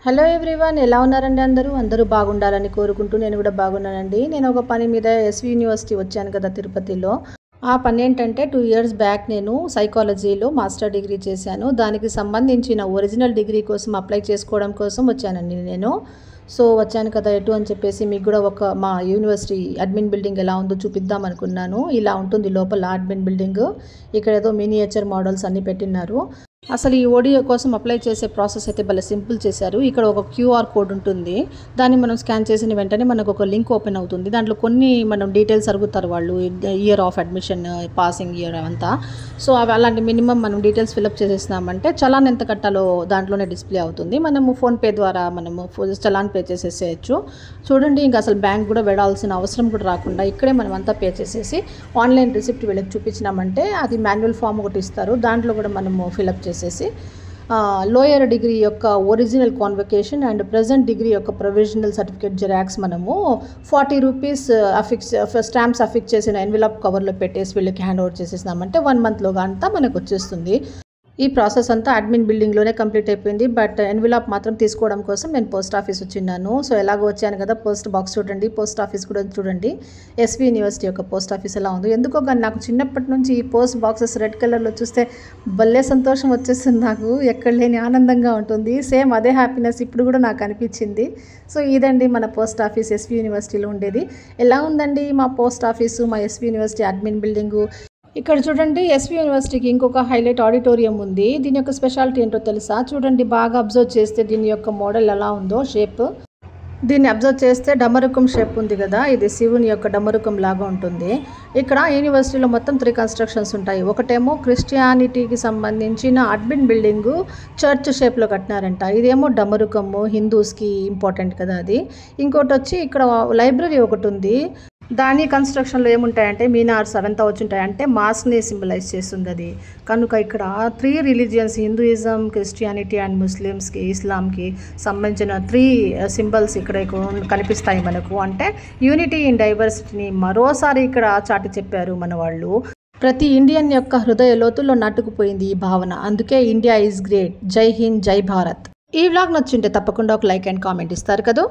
Hello everyone, ఎలా ఉన్నారండి? అందరూ బాగుండాలని కోరుకుంటూ నేను కూడా బాగున్నానండి. నేను ఒక పని మీద ఎస్వి యూనివర్సిటీ వచ్చాను కదా తిరుపతిలో. ఆ పని ఏంటంటే 2 ఇయర్స్ బ్యాక్ నేను సైకాలజీలో మాస్టర్ డిగ్రీ చేశాను. దానికి సంబంధించిన ఒరిజినల్ డిగ్రీ కోసం అప్లై చేసుకోవడం కోసం వచ్చానండి నేను. సో వచ్చాను కదా ఎటు అని చెప్పేసి మీకు కూడా మా యూనివర్సిటీ అడ్మిన్ బిల్డింగ్ ఎలా ఉందో చూపిద్దాం అనుకున్నాను. ఇలా ఉంటుంది లోపల అడ్మిన్ బిల్డింగ్. ఇక్కడ ఏదో మినియేచర్ మోడల్స్ అన్నీ పెట్టినారు. అసలు ఈ ఓడిఓ కోసం అప్లై చేసే ప్రాసెస్ అయితే భలే సింపుల్ చేశారు. ఇక్కడ ఒక క్యూఆర్ కోడ్ ఉంటుంది. దాన్ని మనం స్కాన్ చేసిన వెంటనే మనకు ఒక లింక్ ఓపెన్ అవుతుంది. దాంట్లో కొన్ని మనం డీటెయిల్స్ అడుగుతారు వాళ్ళు, year of admission, passing year అంతా. సో అవి అలాంటి మినిమం మనం డీటెయిల్స్ ఫిల్అప్ చేసేసినామంటే చలాన్ ఎంత కట్టాలో దాంట్లోనే డిస్ప్లే అవుతుంది. మనము ఫోన్పే ద్వారా మనము చలాన్ పే చేసేసేయచ్చు. చూడండి, ఇంకా అసలు బ్యాంక్ కూడా వెళ్ళాల్సిన అవసరం కూడా రాకుండా ఇక్కడే మనం అంతా పే చేసేసి ఆన్లైన్ రిసిప్ట్ వీళ్ళకి చూపించినామంటే అది మాన్యువల్ ఫామ్ ఒకటి ఇస్తారు. దాంట్లో కూడా మనము ఫిల్అప్ చేసేసి లోయర్ డిగ్రీ యొక్క original convocation and present degree యొక్క ప్రొవిజనల్ సర్టిఫికేట్ జిరాక్స్ మనము 40 రూపీస్ స్టాంప్స్ అఫిక్స్ చేసిన ఎన్వెలప్ కవర్లో పెట్టేసి వీళ్ళకి హ్యాండ్ ఓవర్ చేసేసినామంటే 1 మంత్లోగా అంతా మనకు వచ్చేస్తుంది. ఈ ప్రాసెస్ అంతా అడ్మిన్ బిల్డింగ్లోనే కంప్లీట్ అయిపోయింది. బట్ ఎన్వెలప్ మాత్రం తీసుకోవడం కోసం నేను పోస్ట్ ఆఫీస్ వచ్చిన్నాను. సో ఎలాగో వచ్చాను కదా, పోస్ట్ బాక్స్ చూడండి, పోస్ట్ ఆఫీస్ కూడా చూడండి. ఎస్వి యూనివర్సిటీ యొక్క పోస్ట్ ఆఫీస్ ఎలా ఉందో. ఎందుకో కానీ నాకు చిన్నప్పటి నుంచి ఈ పోస్ట్ బాక్సెస్ రెడ్ కలర్లో చూస్తే భలే సంతోషం వచ్చేస్తుంది. నాకు ఎక్కడ లేని ఆనందంగా ఉంటుంది. సేమ్ అదే హ్యాపీనెస్ ఇప్పుడు కూడా నాకు అనిపించింది. సో ఇదండి మన పోస్ట్ ఆఫీస్ ఎస్వి యూనివర్సిటీలో ఉండేది. ఎలా ఉందండి మా పోస్ట్ ఆఫీసు, మా ఎస్వి యూనివర్సిటీ అడ్మిన్ బిల్డింగు. ఇక్కడ చూడండి, ఎస్వి యూనివర్సిటీకి ఇంకొక హైలైట్ ఆడిటోరియం ఉంది. దీని యొక్క స్పెషాలిటీ ఏంటో తెలుసా? చూడండి, బాగా అబ్జర్వ్ చేస్తే దీని యొక్క మోడల్ ఎలా ఉందో, షేప్. దీన్ని అబ్జర్వ్ చేస్తే డమరుకం షేప్ ఉంది కదా, ఇది శివుని యొక్క డమరుకం లాగా ఉంటుంది. ఇక్కడ యూనివర్సిటీలో మొత్తం 3 కన్స్ట్రక్షన్స్ ఉంటాయి. ఒకటేమో క్రిస్టియానిటీకి సంబంధించిన అడ్మిన్ బిల్డింగు చర్చ్ షేప్లో కట్టినారంట. ఇదేమో డమరుకము, హిందూస్కి ఇంపార్టెంట్ కదా అది. ఇంకోటి వచ్చి ఇక్కడ లైబ్రరీ ఒకటి ఉంది. దాని కన్స్ట్రక్షన్లో ఏముంటాయంటే మీనార్స్ అవంతా వచ్చుంటాయి, అంటే మాస్క్ని సింబలైజ్ చేస్తుంది అది. కనుక ఇక్కడ 3 రిలీజియన్స్, హిందూయిజం, క్రిస్టియానిటీ అండ్ ముస్లిమ్స్కి, ఇస్లాంకి సంబంధించిన 3 సింబల్స్ ఇక్కడ కనిపిస్తాయి మనకు. అంటే యూనిటీ ఇన్ డైవర్సిటీని మరోసారి ఇక్కడ చాటి చెప్పారు మన వాళ్ళు. ప్రతి ఇండియన్ యొక్క హృదయ లోతుల్లో నాటుకుపోయింది ఈ భావన. అందుకే ఇండియా ఈజ్ గ్రేట్. జై హింద్, జై భారత్. ఈ వ్లాగ్ నచ్చుంటే తప్పకుండా ఒక లైక్ అండ్ కామెంట్ ఇస్తారు కదా.